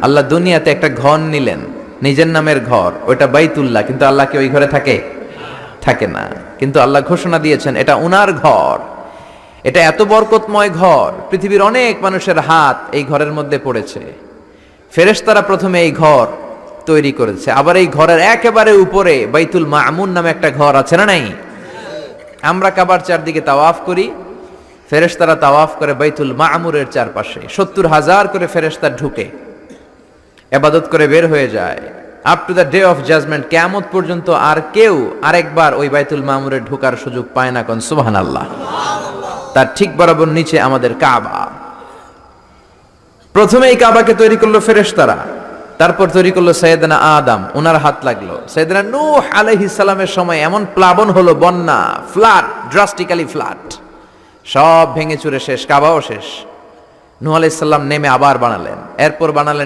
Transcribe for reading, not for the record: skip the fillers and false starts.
আল্লাহ দুনিয়াতে একটা ঘর নিলেন, নিজের নামের ঘর, ওইটা বাইতুল্লাহ, কিন্তু আল্লাহ কি ওই ঘরে থাকে? থাকে না। কিন্তু আল্লাহ ঘোষণা দিয়েছেন এটা উনার ঘর, এটা এত বরকতময় ঘর, পৃথিবীর অনেক মানুষের হাত এই ঘরের মধ্যে পড়েছে। ফেরেশতারা প্রথমে এই ঘর তৈরি করেছে, আবার এই ঘরের একেবারে উপরে বাইতুল মামুন নামে একটা ঘর আছে না নাই? আমরা কাবার চারদিকে তাওয়াফ করি, ফেরেশতারা তাওয়াফ করে বাইতুল মামুরের চারপাশে। 70,000 করে ফেরেশতা ঢুকে ইবাদত করে বের হয়ে যায়। Up to the day of judgment, কিয়ামত পর্যন্ত আর কেউ আরেকবার ওই বাইতুল মামুরে ঢোকার সুযোগ পায় না। কোন সুবহানাল্লাহ। তার ঠিক বরাবর নিচে আমাদের কাবা। প্রথমে এই কাবাকে তৈরি করলো ফেরেশতারা, তারপর তৈরি করলো সাইয়েদনা আদম, ওনার হাত লাগলো। সাইয়েদনা নূহ আলাইহিস সালামের সময় এমন প্লাবন হলো, বন্যা, ফ্লাড, ড্রাস্টিক্যালি ফ্লাড, সব ভেঙে চুরে শেষ, কাবাও শেষ। নূহ আলাইহিস সালাম নেমে আবার বানালেন, এরপর বানালেন